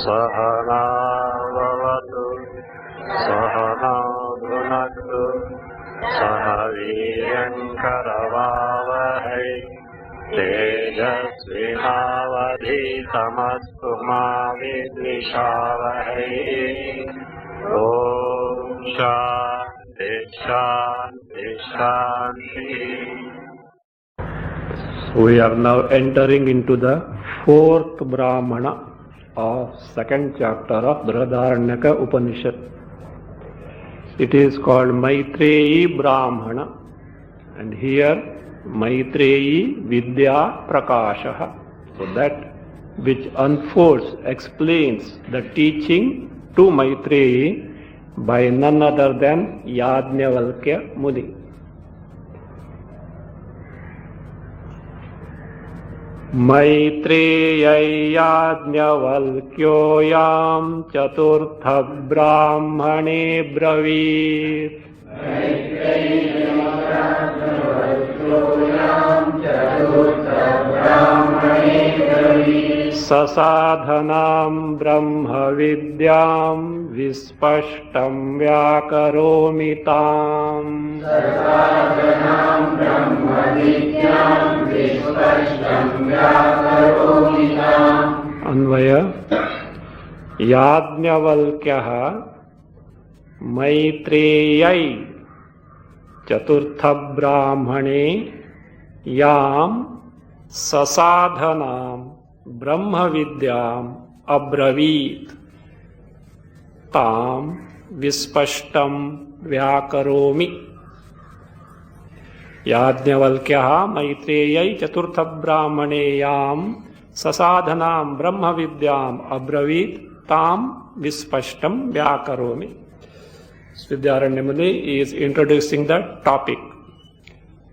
Sahanavavatu Sahanabhunaktu Sahaviyankaravavahai Tejasvinavadhitamastu ma vidvishavahai. Om Shanti Shanti Shanti. We are now entering into the fourth Brahmana of second chapter of Brihadaranyaka Upanishad. It is called MAITREYI Brahmana, and here MAITREYI VIDYA PRAKASA. So that which unfolds, explains the teaching to Maitreyi by none other than Yajnavalkya Muni. Maitreyai Yajnavalkyoyam Chaturtha Brahmane Bravir. Sasadhanam Brahma Vidyam Vispashtam Vyakaromi Tam. Sasadhanam Brahma Vidyam Vispashtam Vyakaromi Tam. Anvaya. Yajnavalkyaha Maitreyai Chaturtha Brahmane Yam Sasadhanam Brahma Vidyam Abravit Tam Vispashtam Vyakaromi. Yajnavalkyaha Maitreyai Chaturtha Brahmane Yam Sasadhanam Brahma Vidyam Abravit Tam Vispashtam Vyakaromi. Vidyaranya Muni is introducing the topic.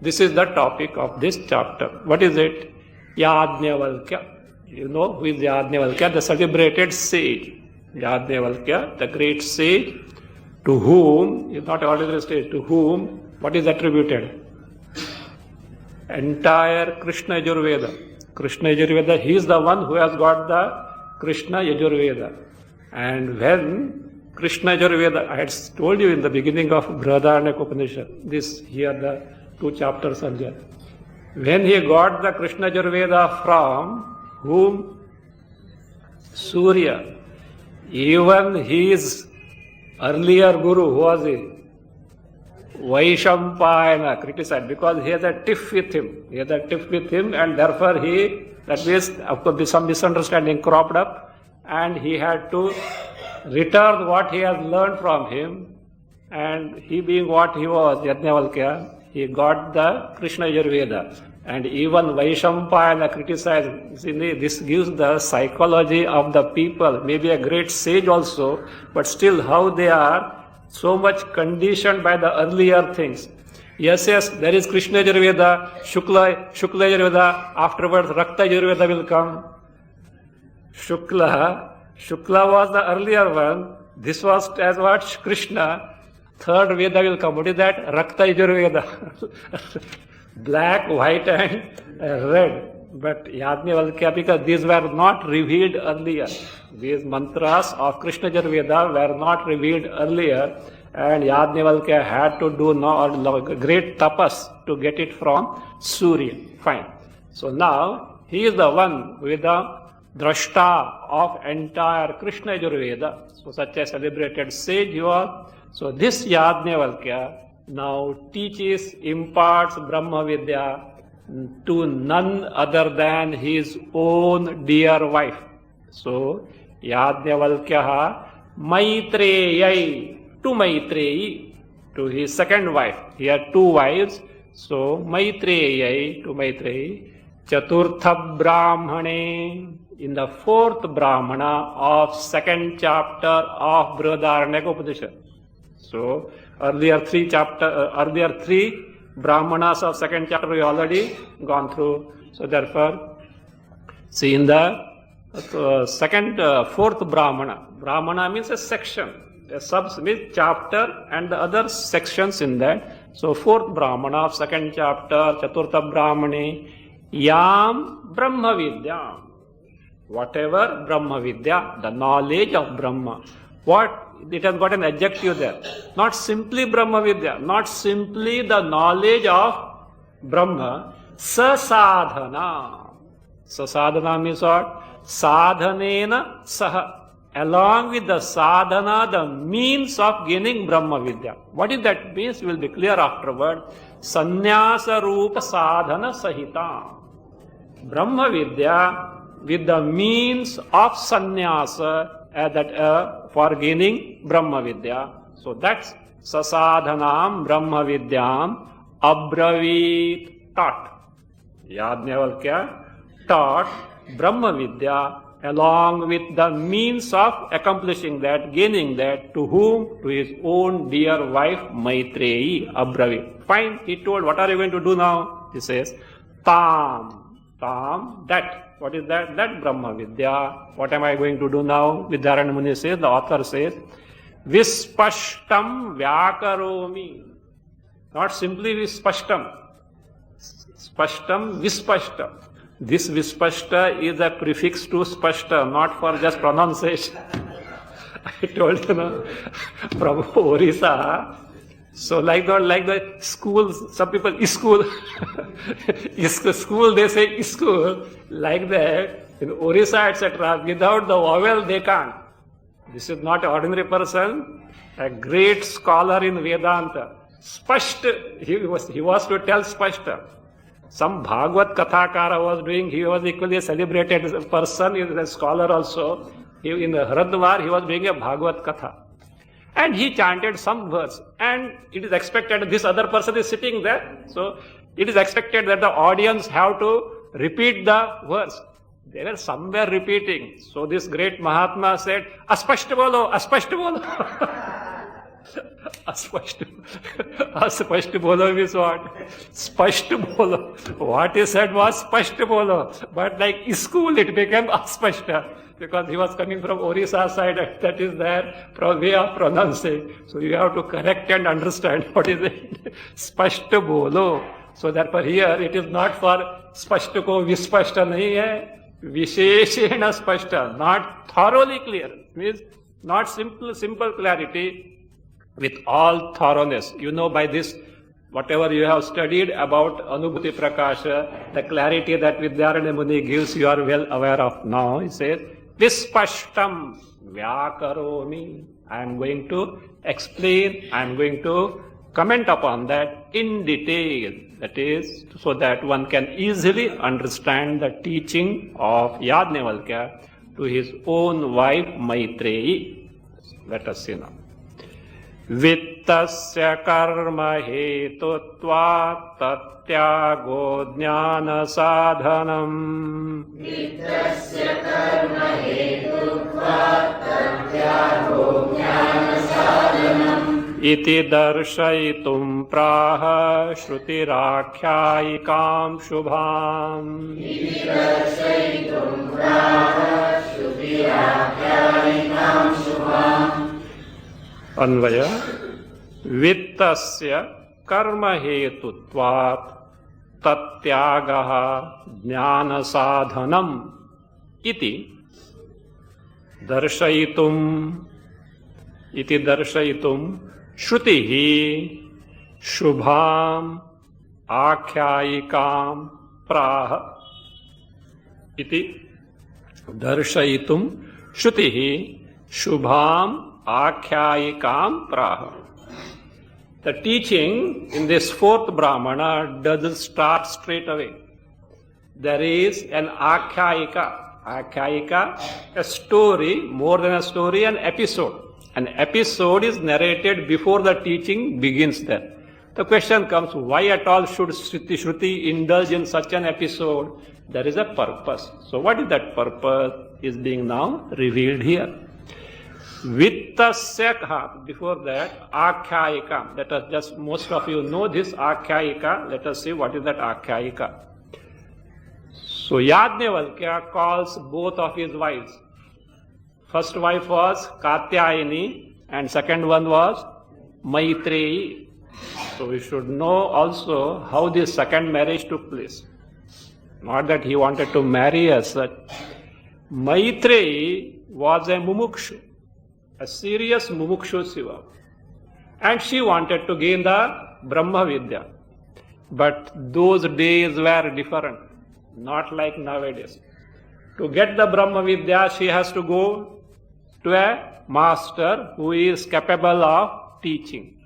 This is the topic of this chapter. What is it? Yajnavalkya. You know who is Yajnavalkya? The celebrated sage. Yajnavalkya, the great sage, to whom, not ordinary sage, to whom, what is attributed? Entire Krishna Yajurveda. Krishna Yajurveda, he is the one who has got the Krishna Yajurveda. And when Krishna Yajurveda, I had told you in the beginning of Brihadaranyaka Upanishad, this here the 2 chapters earlier. When he got the Krishna Yajurveda from whom? Surya. Even his earlier guru, who was he? Vaishampayana criticized because he has a tiff with him. He has a tiff with him, and therefore that means, of course, some misunderstanding cropped up, and he had to return what he has learned from him, and he being what he was, Yajnavalkya, he got the Krishna Yajurveda. And even Vaishampayana criticized. See, this gives the psychology of the people, maybe a great sage also, but still how they are so much conditioned by the earlier things. Yes, there is Krishna Yajurveda, Shukla Yajurveda, afterwards Rakta Yajurveda will come. Shukla was the earlier one. This was as what? Krishna. Third Veda will come. What is that? Rakta Yajurveda. Black, white and red. But Yajnavalkya, because these were not revealed earlier. These mantras of Krishna Yajurveda were not revealed earlier, and Yajnavalkya had to do great tapas to get it from Surya. Fine. So now, he is the one with the drashta of entire Krishna Yajurveda. So such a celebrated sage you are. So this Yajnavalkya now teaches, imparts Brahma Vidya to none other than his own dear wife. So, Yajnavalkyaha Maitreyai, to Maitreyi, to his second wife. He had 2 wives. So, Maitreyai, to Maitreyi, Chaturtha Brahmane, in the 4th Brahmana of second chapter of Brihadaranyaka Upanishad. So, earlier 3 Brahmanas of second chapter we already gone through. So therefore, see in the 4th Brahmana means a section. A sub means chapter and the other sections in that. So 4th Brahmana of second chapter, Chaturtha Brahmane, Yam Brahma Vidyam. Whatever Brahma Vidya, the knowledge of Brahma. What? It has got an adjective there. Not simply Brahma Vidya, not simply the knowledge of Brahma. Sasadhana. Sasadhana means what? Sadhanena saha. Along with the sadhana, the means of gaining Brahma Vidya. What is that means will be clear afterward. Sannyasa Rupa Sadhana Sahita. Brahma Vidya with the means of sannyasa for gaining Brahma Vidya. So that's Sasadhanam Brahma Vidyam Abravit taught. Yajnavalkya taught Brahma Vidya along with the means of accomplishing that, gaining that, to whom? To his own dear wife Maitreyi, Abravit. Fine, he told, what are you going to do now? He says, Tam, that. What is that? That Brahma Vidya. What am I going to do now? Vidyaranya Muni says, the author says, Vispashtam Vyakaromi. Not simply Vispashtam. Spashtam, Vispashtam. This Vispashta is a prefix to Spashta, not for just pronunciation. I told you, from Orissa. So like the schools, some people, school, school, they say school, like that, in Orissa, etc., without the vowel, they can't. This is not an ordinary person, a great scholar in Vedanta. Spashta, he was to tell Spashta. Some Bhagavad Kathakara was doing, he was equally a celebrated person, he is a scholar also. In Haridwar, he was doing a Bhagavad Katha. And he chanted some verse. And it is expected, this other person is sitting there, so it is expected that the audience have to repeat the verse. They were somewhere repeating. So this great Mahatma said, Aspashta bolo, Aspashta bolo. Aspashta bolo means what? Spashta bolo. What he said was Spashta bolo. But like school, it became Aspashta. Because he was coming from Orissa side, that is their way of pronouncing. So you have to correct and understand what is it. Spashta bolo. So therefore here it is not for Spashta ko Vispashta nahi hai. Visheshena Spashta. Not thoroughly clear. Means not simple clarity. With all thoroughness. You know by this, whatever you have studied about Anubhuti Prakasha, the clarity that Vidyaranya Muni gives, you are well aware of now. He says, Vispashtam Vyakaromi. I am going to explain, I am going to comment upon that in detail. That is, so that one can easily understand the teaching of Yajnavalkya to his own wife Maitreyi. Let us see now. Vittasya karma hetutva tatyago jnana sadhanam. Vittasya karma hetutva tatyago jnana sadhanam. Iti darshayitum praha shrutirākhyāyikāṃ shubhāṃ. Iti darshayitum praha shrutirākhyāyikāṃ shubhāṃ. Anvaya, vittasya karma hetutvat tatyagaha jnana sadhanam iti darshayitum shrutihi shubham akhyayikam praha iti darshayitum shrutihi shubham Akhyayikam praha. The teaching in this fourth Brahmana doesn't start straight away. There is an Akhyayika. Akhyayika, a story, more than a story, an episode. An episode is narrated before the teaching begins there. The question comes, why at all should Shruti indulge in such an episode? There is a purpose. So what is that purpose is being now revealed here. Vittasya, before that, Akhyayika. Let us just, most of you know this Akhyayika. Let us see what is that Akhyayika. So Yajnavalkya calls both of his wives. First wife was Katyayini and second one was Maitreyi. So we should know also how this second marriage took place. Not that he wanted to marry as such. Maitreyi was a mumukshu, a serious mumukshu Shiva. And she wanted to gain the Brahma Vidya. But those days were different, not like nowadays. To get the Brahma Vidya, she has to go to a master who is capable of teaching.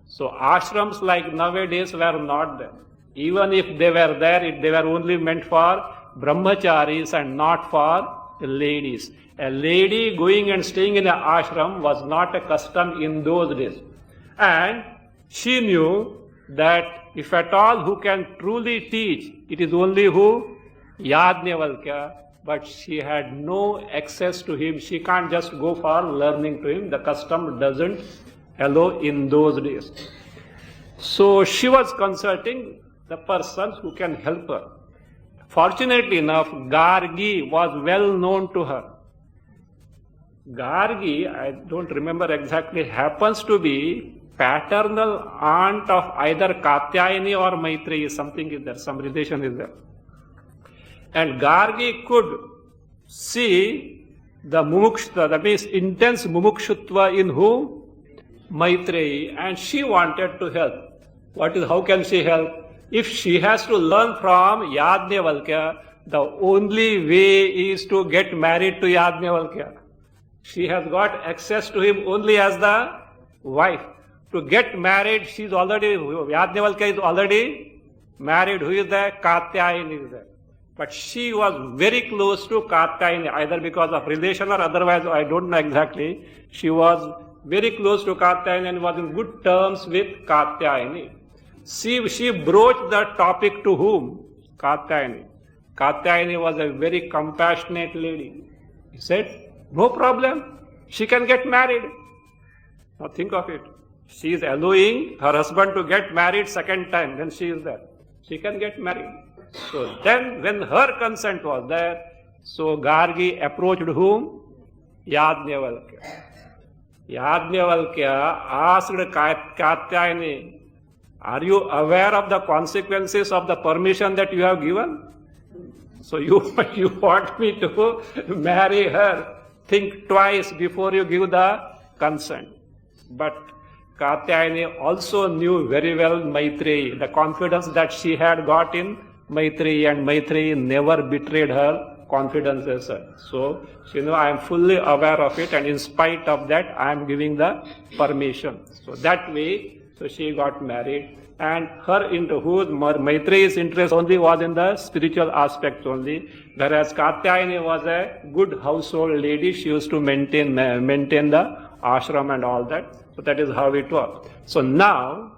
So ashrams like nowadays were not there. Even if they were there, they were only meant for brahmacharis and not for ladies. A lady going and staying in an ashram was not a custom in those days. And she knew that if at all who can truly teach, it is only who? Yajnavalkya. But she had no access to him. She can't just go for learning to him. The custom doesn't allow in those days. So she was consulting the person who can help her. Fortunately enough, Gargi was well known to her. Gargi, I don't remember exactly, happens to be paternal aunt of either Katyayani or Maitreyi. Something is there, some relation is there. And Gargi could see the mumukshutva, that means intense mumukshutva in whom? Maitreyi, and she wanted to help. How can she help? If she has to learn from Yajnavalkya, the only way is to get married to Yajnavalkya. She has got access to him only as the wife. To get married, Yajnavalkya is already married. Who is there? Katyayani is there. But she was very close to Katyayani, either because of relation or otherwise, I don't know exactly. She was very close to Katyayani and was in good terms with Katyayani. She broached the topic to whom? Katyayani. Katyayani was a very compassionate lady. He said, no problem, she can get married. Now think of it. She is allowing her husband to get married second time when she is there. She can get married. So then when her consent was there, so Gargi approached whom? Yajnavalkya. Yajnavalkya asked Katyayani, are you aware of the consequences of the permission that you have given? So you want me to marry her? Think twice before you give the consent. But Katyayani also knew very well Maitreyi, the confidence that she had got in Maitreyi, and Maitreyi never betrayed her confidence as such. So she knew, I am fully aware of it, and in spite of that, I am giving the permission. So that way, so she got married, and Maitreyi's interest only was in the spiritual aspects only, whereas Katyayani was a good household lady. She used to maintain the ashram and all that. So that is how it was. So now,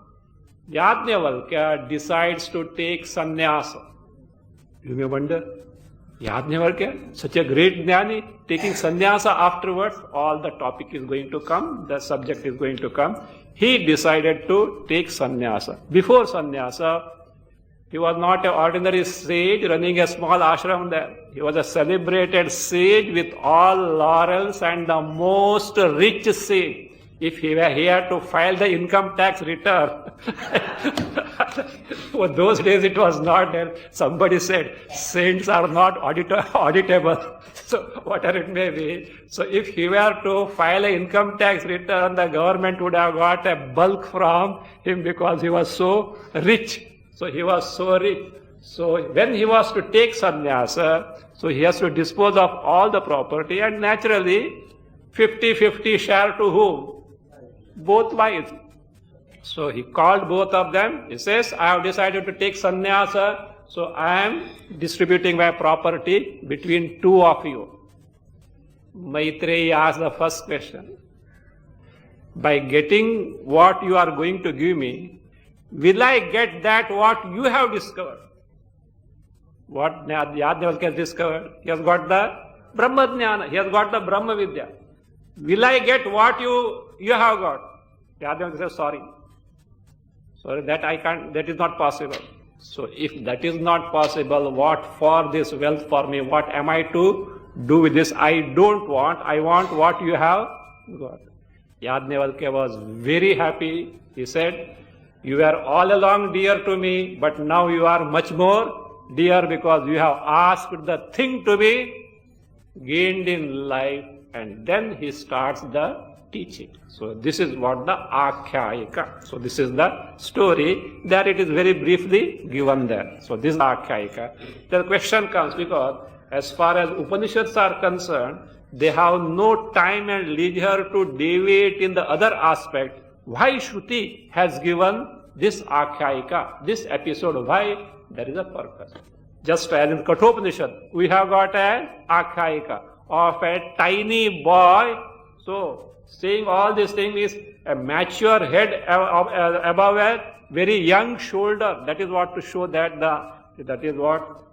Yajnavalkya decides to take sannyasa. You may wonder, Yajnavalkya, such a great jnani, taking sannyasa afterwards, all the topic is going to come, the subject is going to come. He decided to take sannyasa. Before sannyasa, he was not an ordinary sage running a small ashram there. He was a celebrated sage with all laurels and the most rich sage. If he had to file the income tax return, for those days it was not there. Somebody said, saints are not auditable. So whatever it may be. So if he were to file an income tax return, the government would have got a bulk from him because he was so rich. So he was so rich. So when he was to take sannyasa, so he has to dispose of all the property, and naturally 50-50 share to whom? Both wives. So he called both of them. He says, I have decided to take sannyasa, so I am distributing my property between two of you. Maitreyi asked the first question. By getting what you are going to give me, will I get that what you have discovered? What Yajnavalkya has discovered? He has got the Brahma Jnana. He has got the Brahma Vidya. Will I get what you have got? Yajnavalkya says, sorry, that I can't, that is not possible. So if that is not possible, what for this wealth for me? What am I to do with this? I don't want, I want what you have got. Yajnavalkya was very happy. He said, you were all along dear to me, but now you are much more dear because you have asked the thing to be gained in life, and then he starts the teaching. So this is what the Akhyayika. So this is the story that it is very briefly given there. So this is Akhyayika. The question comes because as far as Upanishads are concerned, they have no time and leisure to deviate in the other aspect. Why Shruti has given this Akhyayika, this episode? Why? There is a purpose. Just as in Kathopanishad, we have got an Akhyayika of a tiny boy. So, saying all these things is a mature head above a very young shoulder. That is what to show that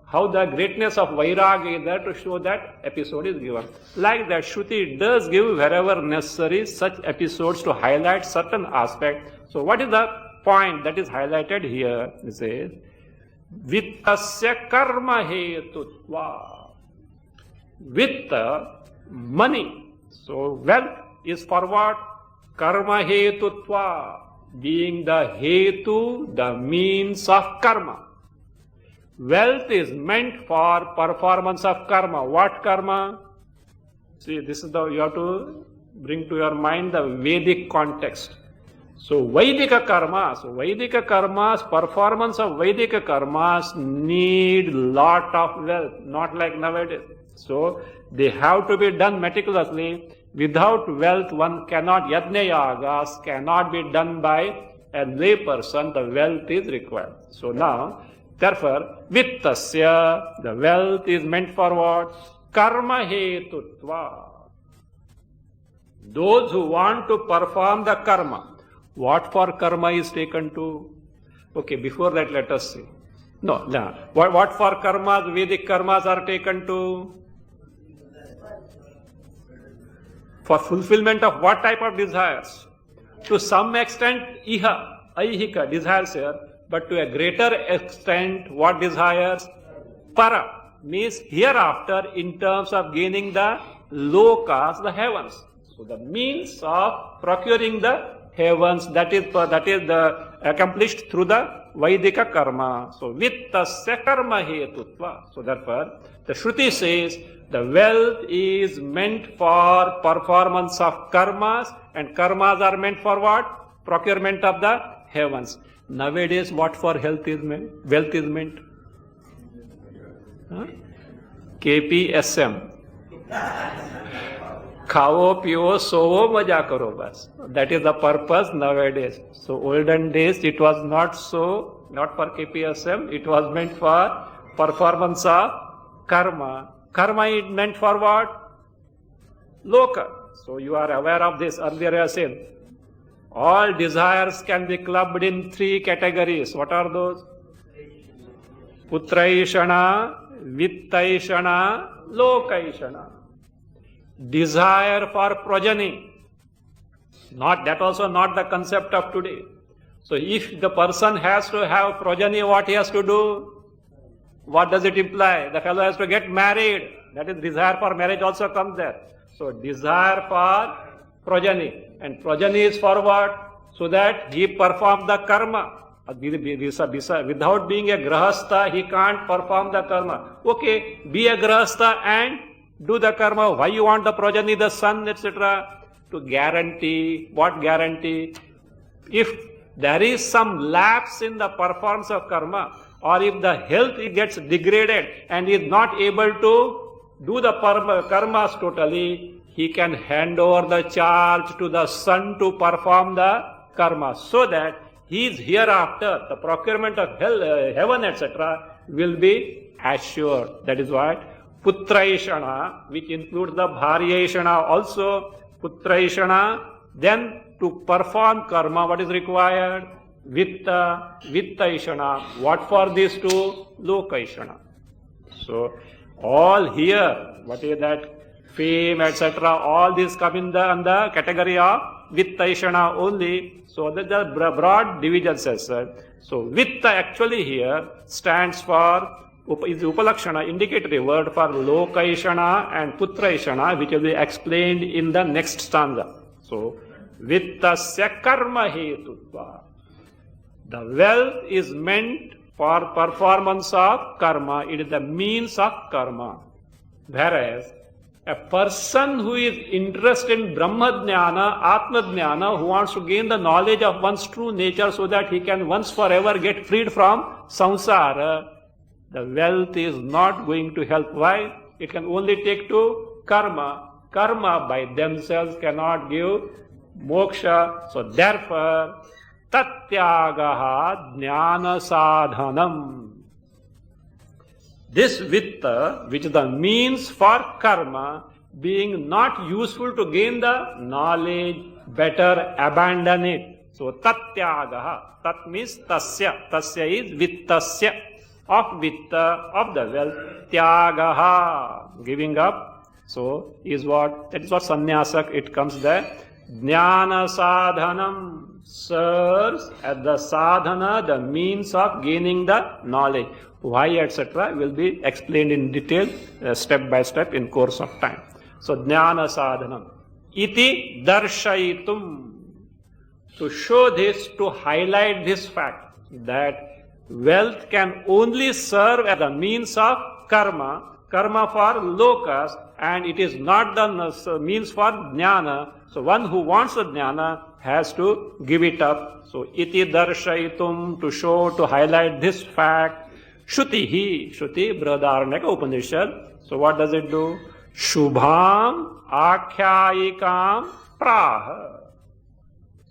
how the greatness of Vairagya is there, to show that episode is given. Like that, Shruti does give wherever necessary such episodes to highlight certain aspect. So what is the point that is highlighted here? It says, Vittasya karma hetutva. Vitta, money. So wealth is for what? Karma hetutva. Being the hetu, the means of karma. Wealth is meant for performance of karma. What karma? See, this is you have to bring to your mind the Vedic context. So Vaidika karmas, performance of Vaidika karmas need lot of wealth, not like nowadays. So they have to be done meticulously. Without wealth, one cannot, yajna yagas cannot be done by a lay person. The wealth is required. So now, therefore, vittasya, the wealth is meant for what? Karma hetutva. Those who want to perform the karma. What for karma is taken to? Okay, before that let us see. No. What for karmas, Vedic karmas are taken to? For fulfillment of what type of desires? To some extent, aihika, desires here. But to a greater extent, what desires? Para, means hereafter in terms of gaining the lokas, the heavens. So the means of procuring the heavens, that is accomplished through the Vaidika karma. So vittasya karma hetutva. So therefore, the Shruti says the wealth is meant for performance of karmas, and karmas are meant for what? Procurement of the heavens. Nowadays, what for health is meant? Wealth is meant? KPSM. Khao, piyo, sovo, maja karo bas. That is the purpose nowadays. So olden days it was not so, not for KPSM, it was meant for performance of karma. Karma is meant for what? Loka. So you are aware of this. Earlier I said, all desires can be clubbed in three categories. What are those? Putraishana, Vittaishana, Lokaishana. Desire for progeny. That also not the concept of today. So if the person has to have progeny, what he has to do? What does it imply? The fellow has to get married. That is, desire for marriage also comes there. So desire for progeny. And progeny is for what? So that he performs the karma. Without being a grahastha, he can't perform the karma. Okay, be a grahastha and do the karma. Why you want the progeny, the son, etc.? To guarantee. What guarantee? If there is some lapse in the performance of karma, or if the health gets degraded and is not able to do the karmas totally, he can hand over the charge to the son to perform the karma, so that his hereafter, the procurement of heaven, etc., will be assured. That is what Putraishana, which includes the Bharyaishana also. Putraishana, then to perform karma, what is required? Vittaishana. What for these two? Lokaishana. So, all here, what is that? Fame, etc., all these come in the category of Vittaishana only. So, the broad division says that. So, Vitta actually here stands for, is Upalakshana, indicatory word for Lokaishana and Putraishana, which will be explained in the next stanza. So, Vittasya karma hetutva. The wealth is meant for performance of karma. It is the means of karma. Whereas, A person who is interested in Brahma Jnana, Atma Jnana, who wants to gain the knowledge of one's true nature so that he can once forever get freed from samsara, the wealth is not going to help. Why? It can only take to karma. Karma by themselves cannot give moksha. So therefore, tatyagaha jnana sadhanam. This vitta, which is the means for karma, being not useful to gain the knowledge, better abandon it. So tatyagaha, tat means tasya. Tasya is vittasya, of vitta, of the wealth. Tyagaha, giving up. So that is what sannyasa, it comes there. Jnana sadhanam serves as the sadhana, the means of gaining the knowledge. Why, etc., will be explained in detail, step by step, in course of time. So, jnana sadhanam. Iti darshayitum. To show this, to highlight this fact, that wealth can only serve as a means of karma for lokas, and it is not the means for jnana. So, one who wants the jnana has to give it up. So, iti darshayitum, to show, to highlight this fact. Shruti, Brihadaranyaka Upanishad. So what does it do? Shubham akhyayikam praha.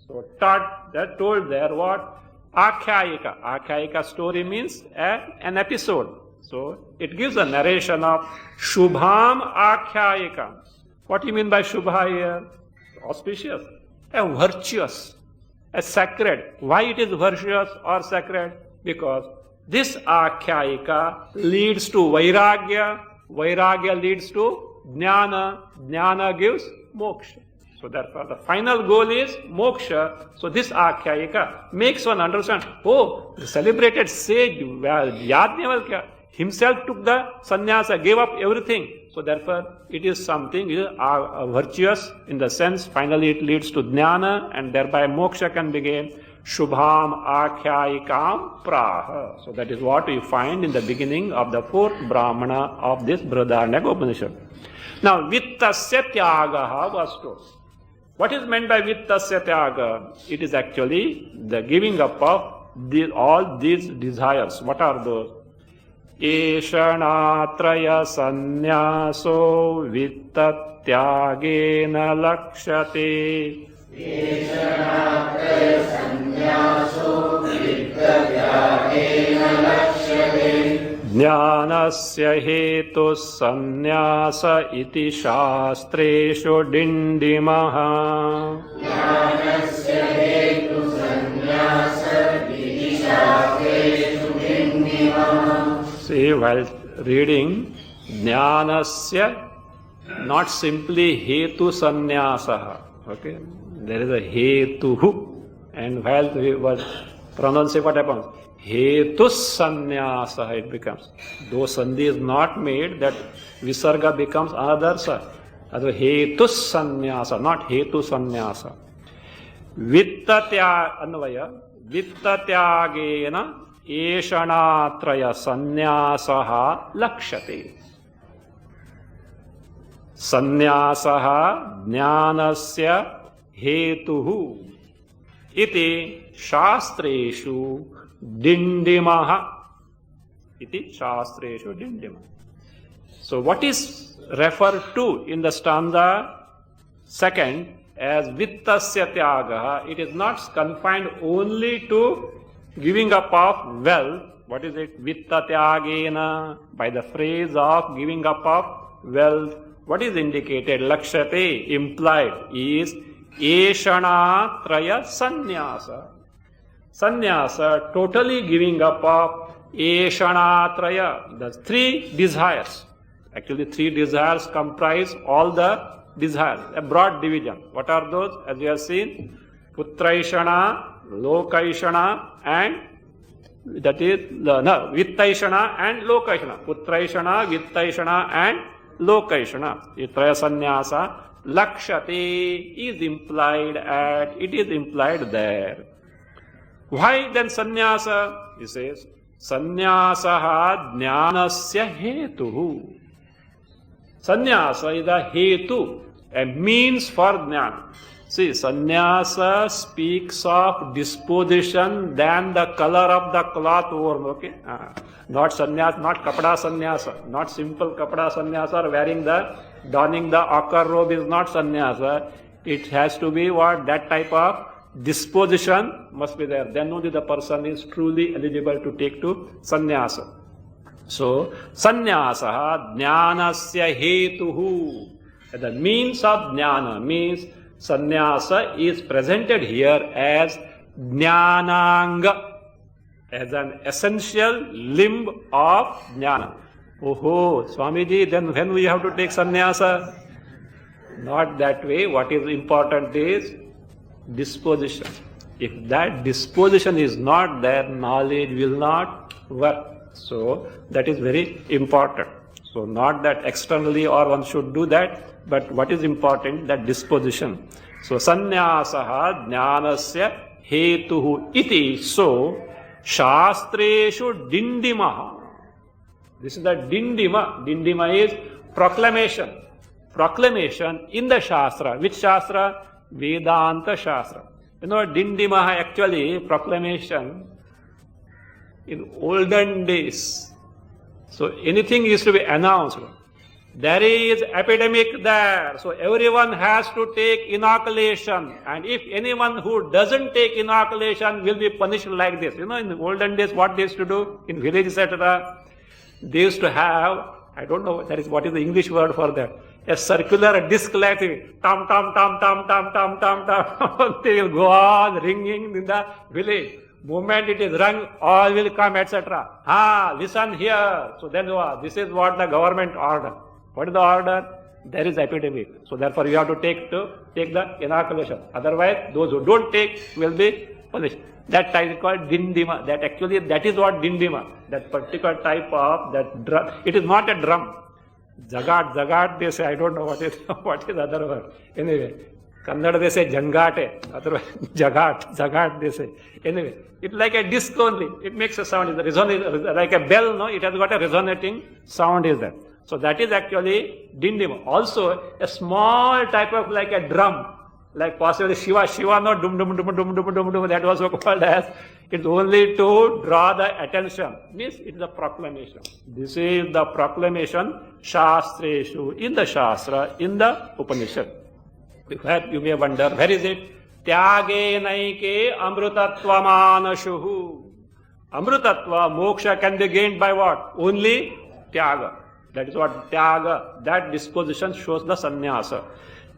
So that told there what? Akhyayika. Akhyayika story means an episode. So it gives a narration of Shubham akhyayikam. What do you mean by Shubha here? Auspicious. A virtuous. A sacred. Why it is virtuous or sacred? Because this akhyayika leads to vairagya, vairagya leads to jnana, jnana gives moksha. So therefore the final goal is moksha. So this akhyayika makes one understand, oh, the celebrated sage Yajnavalkya himself took the sannyasa, gave up everything. So therefore it is something virtuous in the sense, finally it leads to jnana and thereby moksha can begin. Shubham akhyayikam praha. So that is what we find in the beginning of the fourth Brahmana of this Brihadaranyaka Upanishad. Now, vittasya tyagaha was told. What is meant by vittasya tyaga? It is actually the giving up of all these desires. What are those? Eshanatraya sannyaso vittatyagena lakshate. Jnanasya hetu sannyasa iti shastreshu dindimaha. See, while reading Jnanasya, not simply hetu sannyasa. Okay, there is a hetuhu, and while we was pronouncing, what happens? Hetu sannyasa it becomes. Though sandhi is not made, that visarga becomes another sa. Other hetu sannyasa, not hetu sannyasa. Vittatya anvaya, vittatyagena eshanatraya sannyasaha lakshate. Sannyasaha jnanasya hetuhu iti shastreshu dindimaha. Iti shastreshu dindimaha. So what is referred to in the stanza second as vittasya tyagaha, it is not confined only to giving up of wealth. What is it? Vittatyagena, by the phrase of giving up of wealth. What is indicated? Lakshate, implied, is eshana traya sannyasa. Sannyasa, totally giving up of eshana traya, the three desires. Actually, three desires comprise all the desires, a broad division. What are those? As you have seen, putraishana, lokaishana, and that is, vittaishana and lokaishana. Putraishana, vittaishana, and lokaishana. Traya sannyasa, lakshate is implied at, it is implied there. Why then sannyasa? He says, sannyasaha jnanasya hetuhu. Sannyasa is a hetu, a means for jnana. See, sannyasa speaks of disposition than the color of the cloth worn, okay? Not sannyasa, not kapada sannyasa, not simple kapada sannyasa or donning the ochre robe is not sannyasa. It has to be what? That type of disposition must be there. Then only the person is truly eligible to take to sannyasa. So, sannyasa jnanasya hetuhu. The means of jnana means sannyasa is presented here as jnananga, as an essential limb of jnana. Oh, Swamiji, then when we have to take sannyasa? Not that way. What is important is disposition. If that disposition is not there, knowledge will not work. So, that is very important. So, not that externally or one should do that, but what is important, that disposition. So, sannyasaha jnanasya hetuhu iti. So, shastreshu dindimaha. This is the dindima. Dindima is proclamation. Proclamation in the Shastra. Which Shastra? Vedanta Shastra. You know, dindimaha actually, proclamation in olden days. So anything used to be announced. There is epidemic there, so everyone has to take inoculation. And if anyone who doesn't take inoculation will be punished like this. You know, in the olden days, what they used to do in villages, etc., they used to have, I don't know, that is what is the English word for that, a circular disc like tam tam tam tam tam tam tam tam. They will go on ringing in the village. Moment it is rung, all will come, etc. Listen here. So then this is what the government order. What is the order? There is epidemic. So therefore you have to take the inoculation. Otherwise, those who don't take will be punished. That type is called dindima. That is what dindima. That particular type of that drum. It is not a drum. Jagat they say, I don't know what is other word. Anyway, Kannada they say jangate, otherwise jagat they say. Anyway, it's like a disc only. It makes a sound. It's like a bell, no? It has got a resonating sound is there. So that is actually dindima. Also a small type of like a drum, like possibly Shiva, no, dum dum dum dum dum dum dum. That was called as. It's only to draw the attention. Means it's the proclamation. This is the proclamation, Shastreshu, in the Shastra, in the Upanishad. Where you may wonder, where is it? Tyage naike amrutatvamanashuhu. Amrutatva, moksha can be gained by what? Only tyaga. That is what tyaga, that disposition shows the sannyasa.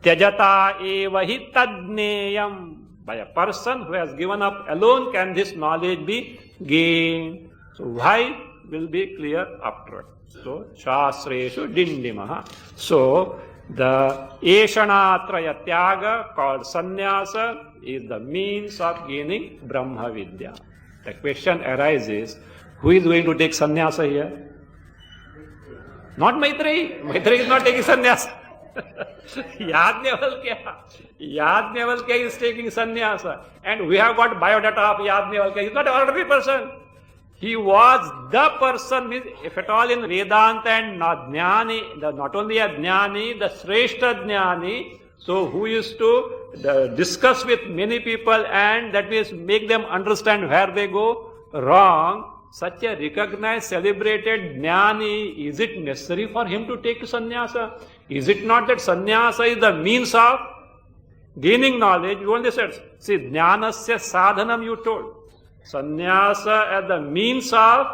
Tyajata eva hi tadneyam. By a person who has given up alone can this knowledge be gained. So why will be clear after. So shastreshu dindimaha. So the Eshanatraya Tyaga called sannyasa is the means of gaining Brahma Vidya. The question arises, who is going to take sannyasa here? Not Maitreyi. Maitreyi is not taking sannyasa. Yajnavalkya is taking sannyasa. And we have got biodata of Yajnavalkya. He is not an ordinary person. He was the person, if at all in Vedanta and Jnani, not only a Jnani, the Shrestha Jnani, so who used to discuss with many people and that means make them understand where they go wrong. Such a recognized, celebrated Jnani, is it necessary for him to take sannyasa? Is it not that sannyasa is the means of gaining knowledge? You only said, see, jnanasya sadhanam you told. Sannyasa as the means of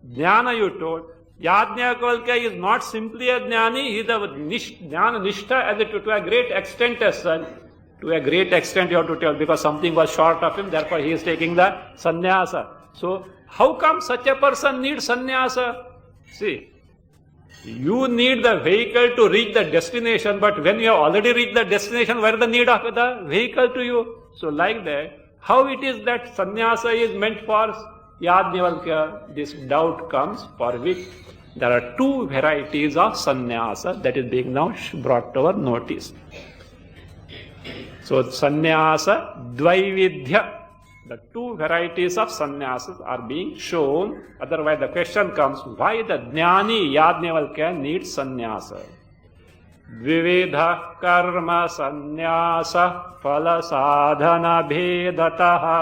jnana you told. Yajnavalkya is not simply a jnani, he is a jnana nishtha as to a great extent as such. To a great extent you have to tell, because something was short of him, therefore he is taking the sannyasa. So, how come such a person needs sannyasa? See, you need the vehicle to reach the destination, but when you have already reached the destination, where is the need of the vehicle to you? So like that, how it is that sannyasa is meant for Yajnavalkya? This doubt comes, for which there are two varieties of sannyasa that is being now brought to our notice. So sannyasa dvaividya. The two varieties of sannyasas are being shown. Otherwise the question comes, why the jnani Yajnavalkya needs sannyasa? Dvividha karma sannyasa phala sadhana bhedataha.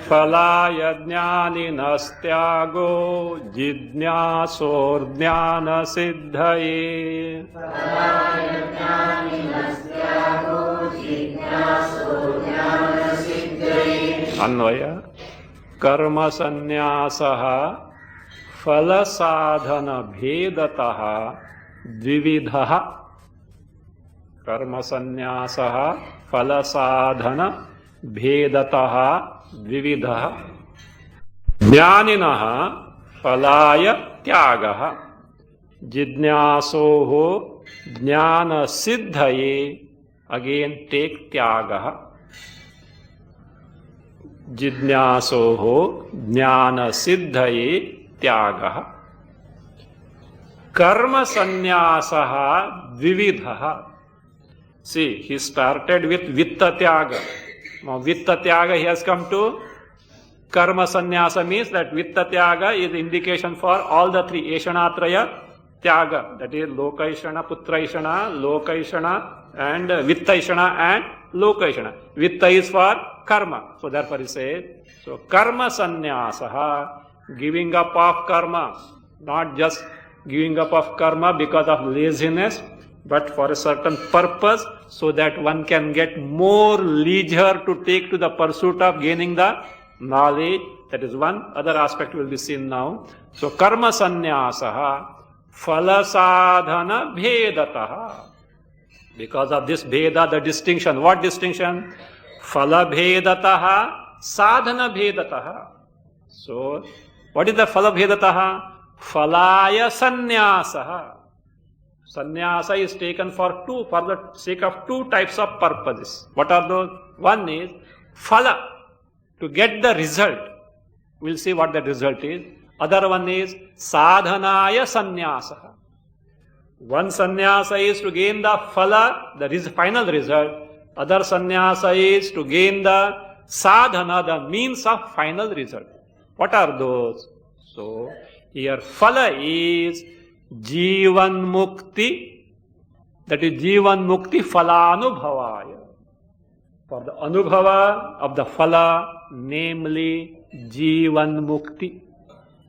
Phalaya jnaninastyāgo jidnyāsorjnāna siddhaye. Anvaya karma sannyāsaha phala sadhana bhedataha dvividhaha. Karma sannyāsaha phala sadhana bhedataha dvividhaha. Jnaninaha phalaya tyagaha jidnyasoho jnana siddhaye. Again take tyagaha. Jidnyasoho jnana siddhaye tyagaha. Karma sanyasaha dvividhaha. See, he started with vitta tyaga. Now vitta tyaga he has come to karma sannyasa, means that vitta tyaga is indication for all the three Eshanatraya tyaga. That is Lokaishana, Putraishana, Lokaishana and Vittaishana and Lokaishana. Vitta is for karma. So therefore he says, so karma sannyasa, giving up of karma, not just giving up of karma because of laziness, but for a certain purpose, so that one can get more leisure to take to the pursuit of gaining the knowledge. That is one. Other aspect will be seen now. So karma sannyasa phala sadhana bhedataha. Because of this bheda, the distinction. What distinction? Phala bhedataha, sadhana bhedataha. So what is the phala bhedataha? Phalaya sannyasa. Sannyasa is taken for the sake of two types of purposes. What are those? One is phala, to get the result. We'll see what that result is. Other one is sadhanaya sannyasa. One sannyasa is to gain the phala, the final result. Other sannyasa is to gain the sadhana, the means of final result. What are those? So here phala is Jivan Mukti, that is Jivan Mukti Phalanubhavaya. For the Anubhava of the Phala, namely Jivan Mukti.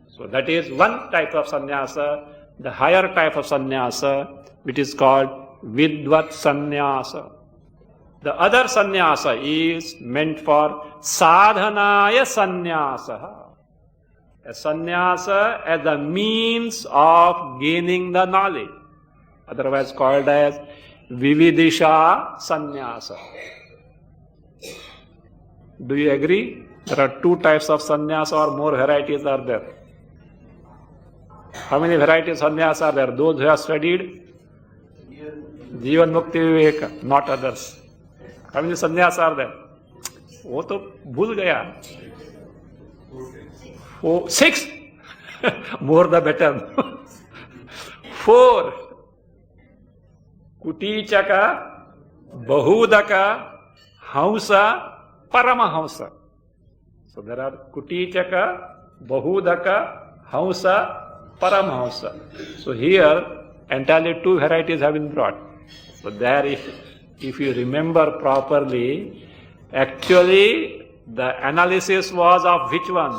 So that is one type of sannyasa. The higher type of sannyasa, which is called Vidvat sannyasa. The other sannyasa is meant for Sadhanaya sannyasa. A sannyasa as a means of gaining the knowledge, otherwise called as Vividisha sannyasa. Do you agree? There are two types of sannyasa, or more varieties are there. How many varieties of sannyasa are there? Those who have studied Jivan Mukti Viveka, not others. How many sannyasa are there? वो तो भूल गया. 6. More the better. 4. Kutichaka, Bahudaka, Hamsa, Paramahamsa. So there are Kutichaka, Bahudaka, Hamsa, Paramahamsa. So here entirely two varieties have been brought. So there, if you remember properly, actually the analysis was of which one?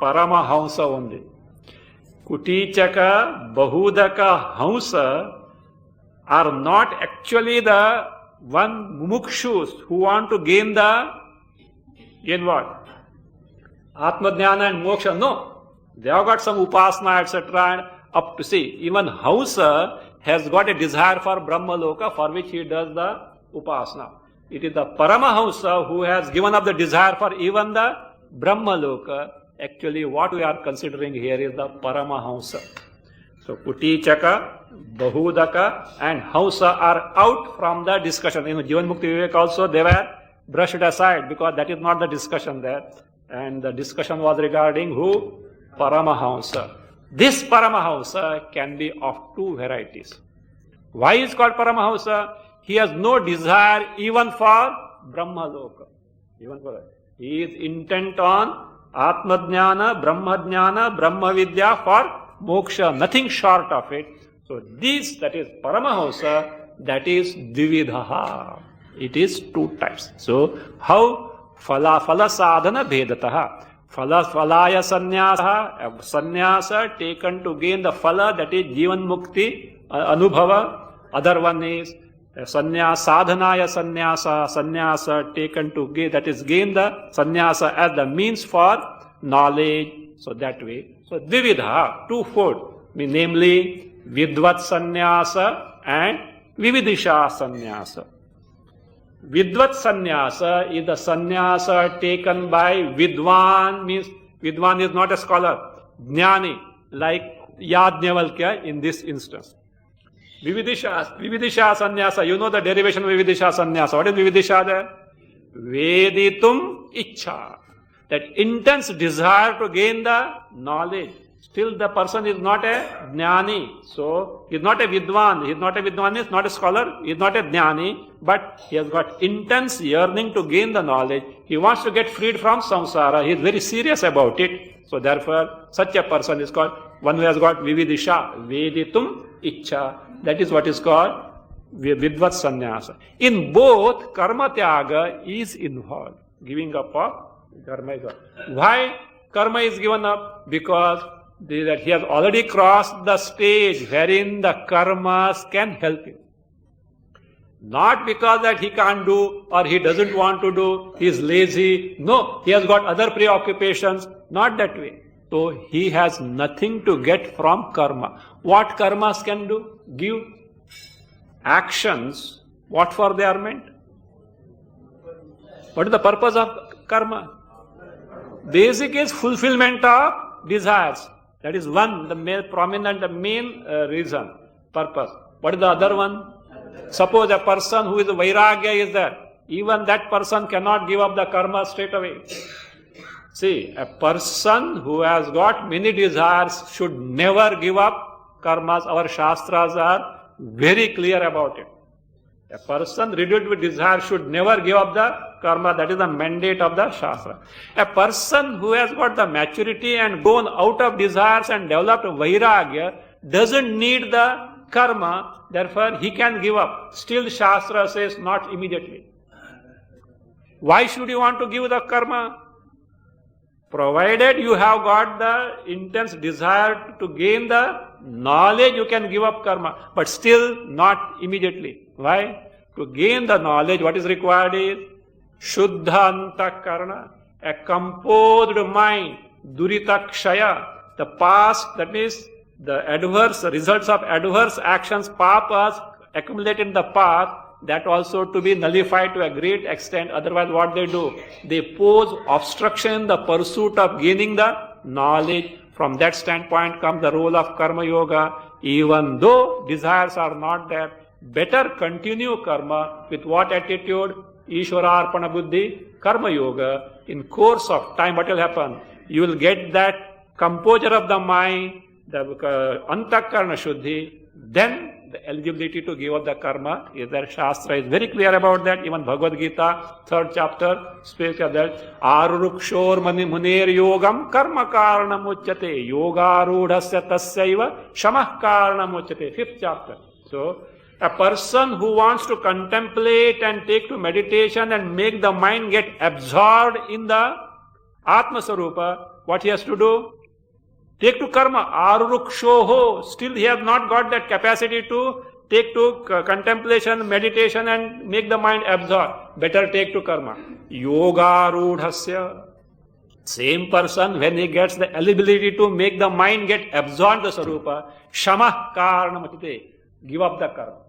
Paramahamsa only. Kutichaka, Bahudaka, Hamsa are not actually the one mumukshus who want to gain what? Atmadhyana and moksha. No. They have got some upasana, etc. and up to see. Even Hamsa has got a desire for Brahmaloka, for which he does the upasana. It is the Paramahamsa who has given up the desire for even the Brahmaloka. Actually, what we are considering here is the Paramahamsa. So, Kutichaka, Bahudaka and Hamsa are out from the discussion. In Jivan Mukti Vivek also, they were brushed aside because that is not the discussion there. And the discussion was regarding who? Paramahamsa. This Paramahamsa can be of two varieties. Why is called Paramahamsa? He has no desire even for Brahmaloka. Even for that. He is intent on Atma Jnana, Brahma Jnana, Brahma Vidya for moksha, nothing short of it. So this, that is Paramahamsa, that is Dvividha. It is two types. So how? Phala sadhana bhedataha. Falaya sannyasa, sannyasa taken to gain the phala, that is Jivan Mukti, Anubhava. Other one is sannyasa, sadhanaya sannyasa taken to gain, that is gain the sannyasa as the means for knowledge. So that way. So Dvividha, twofold, namely Vidvat sannyasa and Vividisha sannyasa. Vidvat sannyasa is the sannyasa taken by Vidwan, means Vidwan is not a scholar, Jnani, like Yajnavalkya in this instance. Vividisha sannyasa, you know the derivation of Vividisha sannyasa. What is Vividisha there? Veditum ichha. That intense desire to gain the knowledge. Still the person is not a Jnani. So, he is not a Vidwan. He is not a Vidwan, he is not a scholar. He is not a Jnani. But he has got intense yearning to gain the knowledge. He wants to get freed from samsara. He is very serious about it. So, therefore, such a person is called one who has got Vividisha. Veditum ichha. That is what is called Vidvat sannyasa. In both, karma tyaga is involved. Giving up of karma is involved. Why karma is given up? Because that he has already crossed the stage wherein the karmas can help him. Not because that he can't do or he doesn't want to do, he is lazy. No, he has got other preoccupations. Not that way. So he has nothing to get from karma. What karmas can do? Give actions. What for they are meant? What is the purpose of karma? Basic is fulfillment of desires. That is one, the main prominent, the main reason, purpose. What is the other one? Suppose a person who is a vairagya is there. Even that person cannot give up the karma straight away. See, a person who has got many desires should never give up karmas. Our shastras are very clear about it. A person riddled with desire should never give up the karma. That is the mandate of the shastra. A person who has got the maturity and gone out of desires and developed vairagya doesn't need the karma. Therefore, he can give up. Still, shastra says not immediately. Why should you want to give the karma? Provided you have got the intense desire to gain the knowledge, you can give up karma. But still not immediately. Why? To gain the knowledge, what is required is Shuddha Antakarana, a composed mind, Duritakshaya, the past, that means the adverse results of adverse actions, papas accumulated in the past, that also to be nullified to a great extent. Otherwise, what they do? They pose obstruction in the pursuit of gaining the knowledge. From that standpoint comes the role of karma yoga. Even though desires are not there, better continue karma with what attitude? Ishwararpana buddhi, karma yoga. In course of time, what will happen? You will get that composure of the mind, the antakarana shuddhi, then the eligibility to give up the karma is there. Shastra is very clear about that. Even Bhagavad Gita, 3rd chapter, speaks of that. Arurukshor munir yogam karma karanam uchyate. Yoga rudhasya tasyaiva shamah karanam uchyate. 5th chapter. So, a person who wants to contemplate and take to meditation and make the mind get absorbed in the Atma Sarupa, what he has to do? Take to karma, arurukshoho. Still he has not got that capacity to take to contemplation, meditation and make the mind absorb. Better take to karma. Yoga rudhasya. Same person, when he gets the ability to make the mind get absorbed the sarupa, shamah karanamachite. Give up the karma.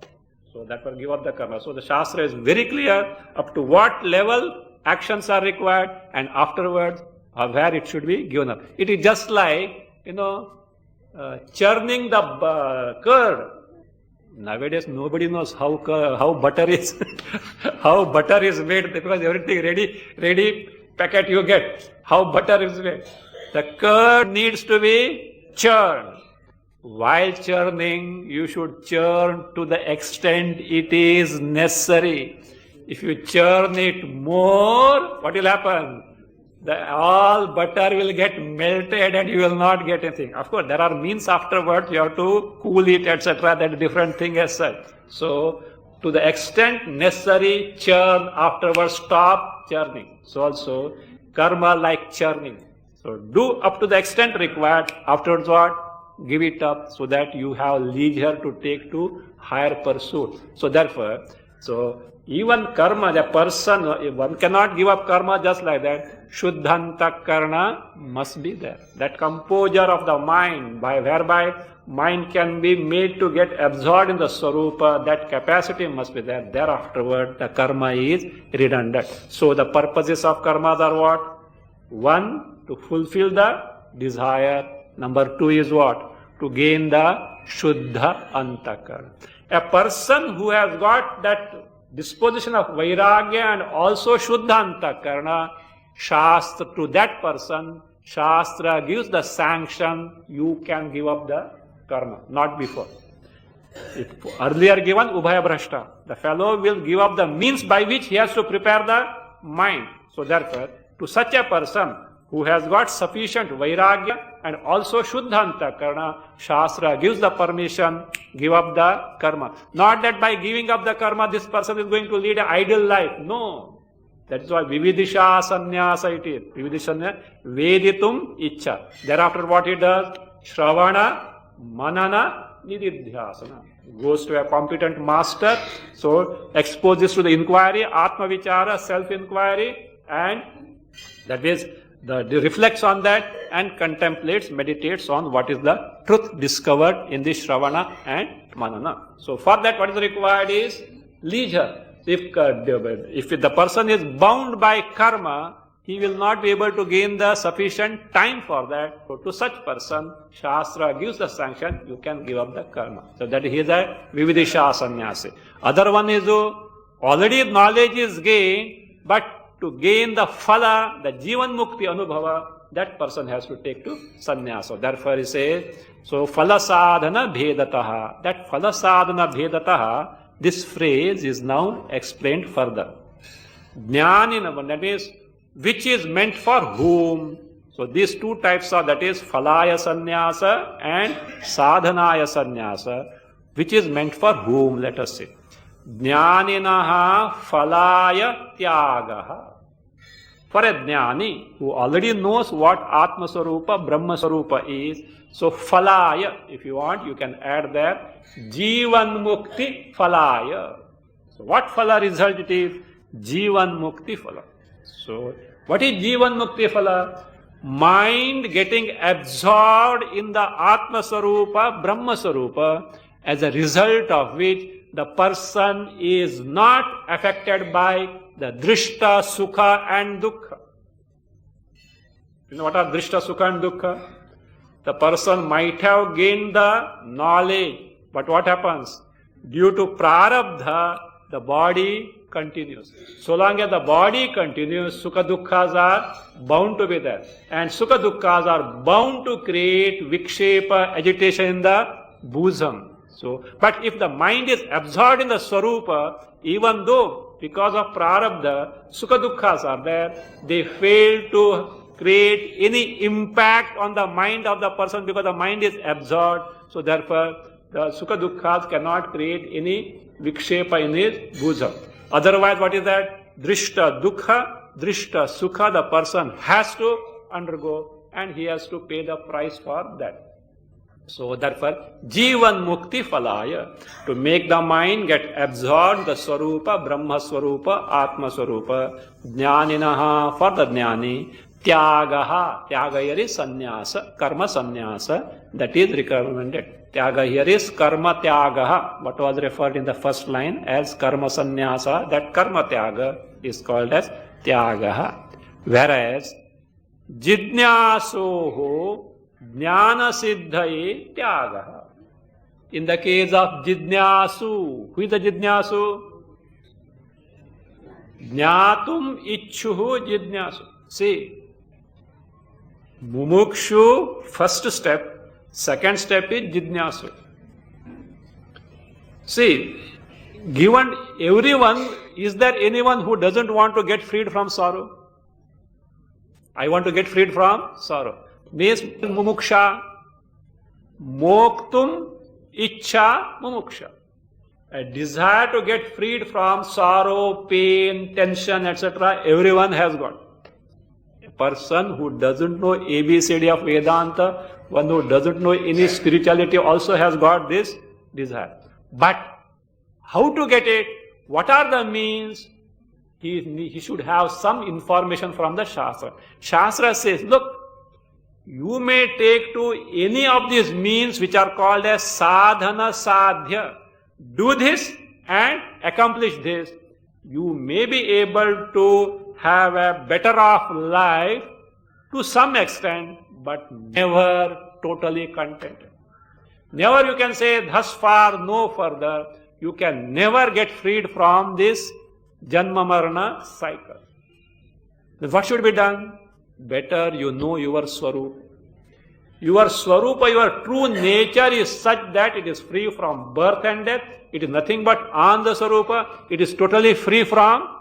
So that will give up the karma. So the shastra is very clear up to what level actions are required and afterwards where it should be given up. It is just like, churning the curd. Nowadays, nobody knows how butter is how butter is made, because everything ready packet you get. How butter is made. The curd needs to be churned. While churning, you should churn to the extent it is necessary. If you churn it more, what will happen? all butter will get melted and you will not get anything. Of course, there are means afterwards, you have to cool it, etc. That is different thing as such. So, to the extent necessary, churn, afterwards stop churning. So also, karma like churning. So, do up to the extent required, afterwards what? Give it up so that you have leisure to take to higher pursuit. So therefore, even karma, the person, one cannot give up karma just like that. Shuddhanta karna must be there. That composure of the mind, whereby mind can be made to get absorbed in the Swarupa, that capacity must be there. Thereafterward, the karma is redundant. So the purposes of karmas are what? One, to fulfill the desire. Number two is what? To gain the Shuddha Antakarna. A person who has got that disposition of Vairagya and also Shuddha Antakarna, Shastra, to that person, Shastra gives the sanction, you can give up the karma, not before. If earlier given, Ubhaya Bhrashta, the fellow will give up the means by which he has to prepare the mind. So therefore, to such a person who has got sufficient Vairagya and also Shuddha Antakarna, Shastra gives the permission, give up the karma. Not that by giving up the karma, this person is going to lead an idle life. No. That is why Vividisha Sannyasa it is. Vividisha Veditum Icha. Thereafter what he does? Shravana, Manana, Nididhyasana. Goes to a competent master. So exposes to the inquiry, Atma Vichara, self-inquiry, and that is, the reflects on that and contemplates, meditates on what is the truth discovered in the Shravana and Manana. So for that, what is required is leisure. If the person is bound by karma, he will not be able to gain the sufficient time for that. So to such person, Shastra gives the sanction, you can give up the karma. So that is a Vividisha Sannyasi. Other one is already knowledge is gained, but to gain the phala, the Jivan Mukti Anubhava, that person has to take to sannyasa. Therefore he says, so phala sadhana bhedataha. That phala sadhana bhedataha, this phrase is now explained further. Jnanina, that is, which is meant for whom. So these two types are, that is phalaya sannyasa and sadhanaya sannyasa, which is meant for whom, let us say. Jnaninaha phalaya tyagaha. For a jnani who already knows what Atma Swarupa, Brahma Swarupa is, so phalaya, if you want, you can add there, Jivan Mukti phalaya. So what phala result it is? Jivan Mukti phala. So what is Jivan Mukti phala? Mind getting absorbed in the Atma Swarupa, Brahma Swarupa, as a result of which the person is not affected by the drishta, sukha and dukkha. You know what are drishta, sukha and dukkha? The person might have gained the knowledge, but what happens? Due to prarabdha, the body continues. So long as the body continues, sukha dukkhas are bound to be there. And sukha dukkhas are bound to create vikshepa, agitation in the bosom. So, but if the mind is absorbed in the Swarupa, even though because of prarabdha, sukha dukkhas are there, they fail to create any impact on the mind of the person because the mind is absorbed. So therefore, the sukha dukkhas cannot create any vikshepa in his bosom. Otherwise, what is that? Drishta dukkha, drishta sukha, the person has to undergo and he has to pay the price for that. So therefore, Jivan Mukti Phalaya, to make the mind get absorbed, the Swarupa, Brahma Swarupa, Atma Swarupa, Jnaninaha, for the Jnani, Tyagaha, Tyaga here is Sannyasa, Karma Sannyasa, that is recommended. Tyaga here is Karma Tyagaha, what was referred in the first line as Karma Sannyasa, that Karma Tyaga is called as Tyagaha. Whereas, Jidnyasoho, Jnana Siddhaye Tyagaha. In the case of Jidnyasu, who is the Jidnyasu? Jnatum Ichchuhu Jidnyasu. See, Mumukshu, first step, second step is Jidnyasu. See, given everyone, is there anyone who doesn't want to get freed from sorrow? I want to get freed from sorrow. Means mumuksha. Moktum ichcha mumuksha. A desire to get freed from sorrow, pain, tension, etc. everyone has got. A person who doesn't know ABCD of Vedanta, one who doesn't know any spirituality also has got this desire. But how to get it? What are the means? He should have some information from the Shastra. Shastra says, look, you may take to any of these means which are called as sadhana sadhya. Do this and accomplish this. You may be able to have a better off life to some extent, but never totally contented. Never you can say, thus far, no further. You can never get freed from this Janma Marana cycle. Then what should be done? Better you know your Swarupa. Your Swarupa, your true nature is such that it is free from birth and death. It is nothing but Ananda Swarupa. It is totally free from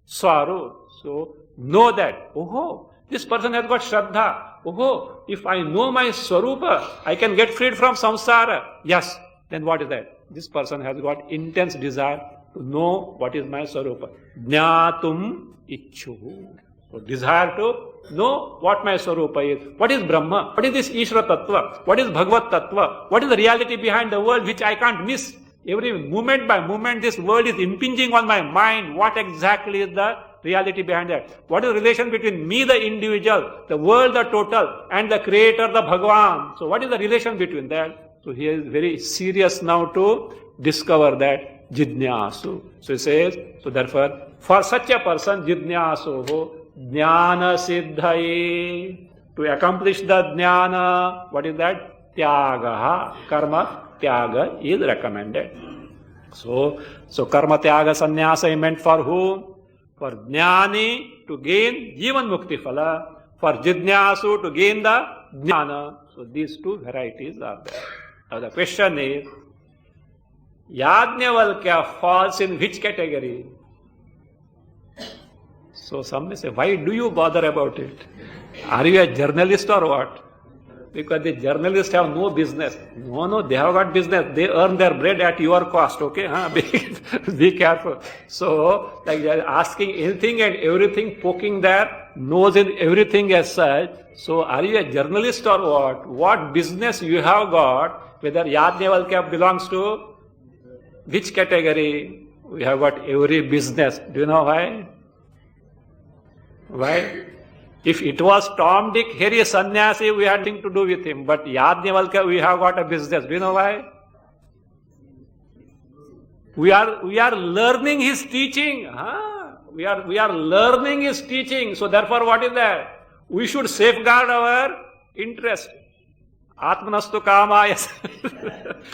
sorrow. So, know that. Oh, this person has got Shraddha. Oh, if I know my Swarupa, I can get freed from samsara. Yes, then what is that? This person has got intense desire to know what is my Swarupa. Jnatum ichchu. So, desire to know what my Swarupa is. What is Brahma? What is this Ishvara Tattva? What is Bhagavat Tattva? What is the reality behind the world which I can't miss? Every moment by moment this world is impinging on my mind. What exactly is the reality behind that? What is the relation between me, the individual, the world, the total, and the creator, the Bhagavan? So what is the relation between that? So he is very serious now to discover that jidnyasu. So he says, so therefore, for such a person, jidnyasu, jnana siddhaye, to accomplish the jnana, what is that? Tyagaha, karma tyaga is recommended. So karma tyaga sannyasa is meant for whom? For jnani to gain jivan mukti phala, for jidnyasu to gain the jnana. So these two varieties are there. Now the question is, Yajnavalkya falls in which category? So some may say, why do you bother about it? Are you a journalist or what? Because the journalists have no business. No, they have got business. They earn their bread at your cost, okay? Be careful. So, like they are asking anything and everything, poking their nose in everything as such. So, are you a journalist or what? What business you have got? Whether Yajnavalkya belongs to which category? We have got every business. Do you know why? Why? If it was Tom, Dick, Harry, sannyasi, we had nothing to do with him. But Yajnavalkya, we have got a business. Do you know why? We are learning his teaching. We are learning his teaching. So therefore, what is that? We should safeguard our interest. Atmanastu kama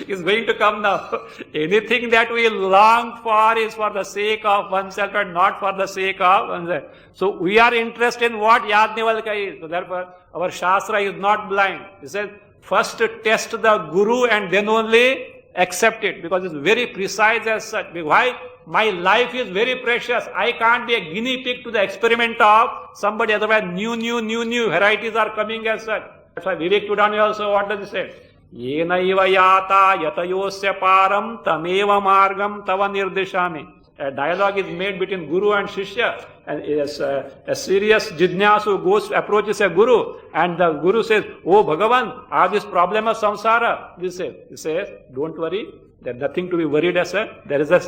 is going to come now. Anything that we long for is for the sake of oneself and not for the sake of oneself. So we are interested in what Yajnavalkya is. So therefore, our Shastra is not blind. It says, first test the Guru and then only accept it. Because it's very precise as such. Why? My life is very precious. I can't be a guinea pig to the experiment of somebody. Otherwise, new varieties are coming as such. That's why Vivek Chudani also, what does he say? Yenaiva yata yatayosya param tameva margam tava nirdeshami. A dialogue is made between Guru and Shishya. And a serious jidnyasu approaches a Guru. And the Guru says, oh Bhagavan, I have this problem of samsara. He says, don't worry. There's nothing to be worried as such. There is a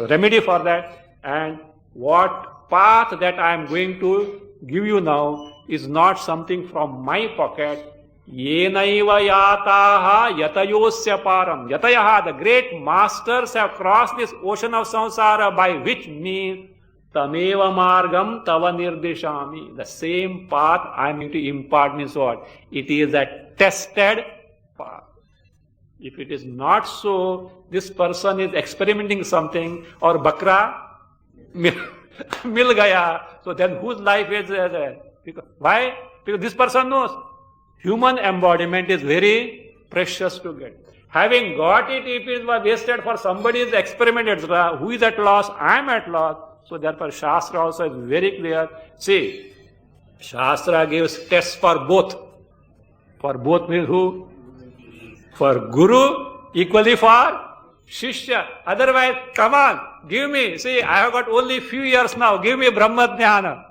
remedy for that. And what path that I am going to give you now is not something from my pocket. Yenaiva yataha yatayosya param. Yatayaha, the great masters have crossed this ocean of samsara, by which means tameva margam tava nirdeshami. The same path I am going to impart means what? It is a tested path. If it is not so, this person is experimenting something, or bakra mil gaya. So then whose life is there? Why? Because this person knows human embodiment is very precious to get. Having got it, if it was wasted for somebody's experiment, etc., who is at loss? I am at loss. So therefore Shastra also is very clear. See, Shastra gives tests for both. For both means who? For Guru, equally for Shishya. Otherwise, come on, give me. See, I have got only few years now. Give me Brahma Jnana.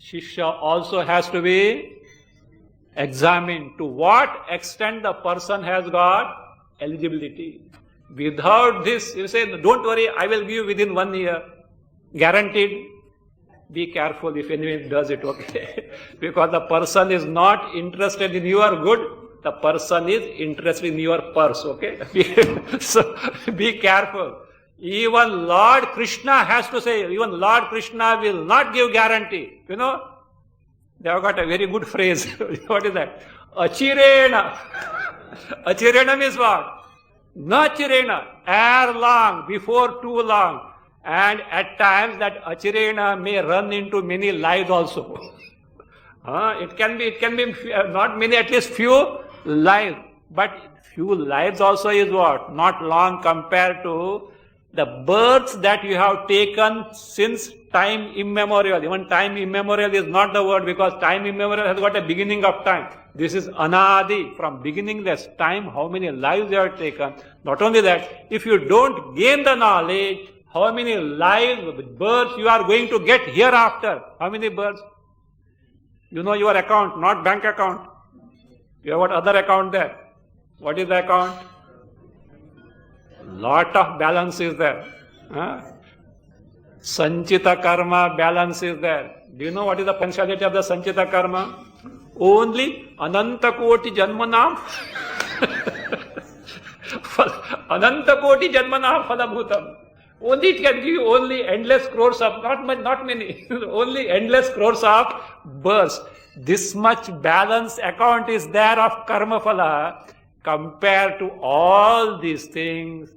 Shishya also has to be examined to what extent the person has got eligibility. Without this, you say, don't worry, I will give you within 1 year. Guaranteed. Be careful if anyone does it, okay? Because the person is not interested in your good. The person is interested in your purse, okay? So, be careful. Even Lord Krishna has to say, even Lord Krishna will not give guarantee. You know, they have got a very good phrase. What is that? Achirena. Achirena means what? Nachirena. Ere long, before too long. And at times that achirena may run into many lives also. It can be not many, at least few lives. But few lives also is what? Not long compared to the births that you have taken since time immemorial. Even time immemorial is not the word, because time immemorial has got a beginning of time. This is anadi, from beginningless time, how many lives you have taken. Not only that, if you don't gain the knowledge, how many lives, births you are going to get hereafter. How many births? You know your account, not bank account. You have what other account there. What is the account? Lot of balance is there. Sanchita karma balance is there. Do you know what is the potentiality of the Sanchita karma? Only Ananta Koti Janmanam. Ananta Koti Janmanam Phalabhutam. Only it can give you only endless crores of, not many, only endless crores of births. This much balance account is there of karma phala. Compared to all these things,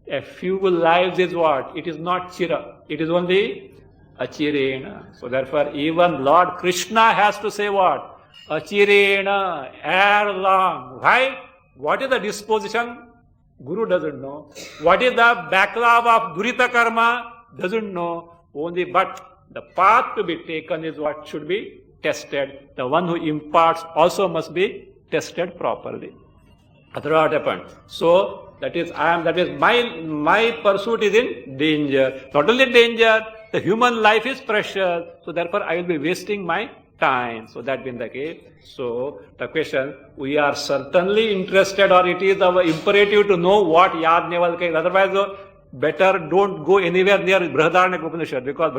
a few lives is what? It is not chira. It is only achirena. So therefore even Lord Krishna has to say what? Achirena, ere long. Why? What is the disposition? Guru doesn't know. What is the backlog of durita karma? Doesn't know. Only but the path to be taken is what should be tested. The one who imparts also must be tested properly. Otherwise what happened? So that is my pursuit is in danger. Not only danger, the human life is precious. So therefore I will be wasting my time. So that being the case. So the question, we are certainly interested, or it is our imperative to know what Yajnavalkya is. Otherwise, better don't go anywhere near Brihadaranyaka Upanishad, because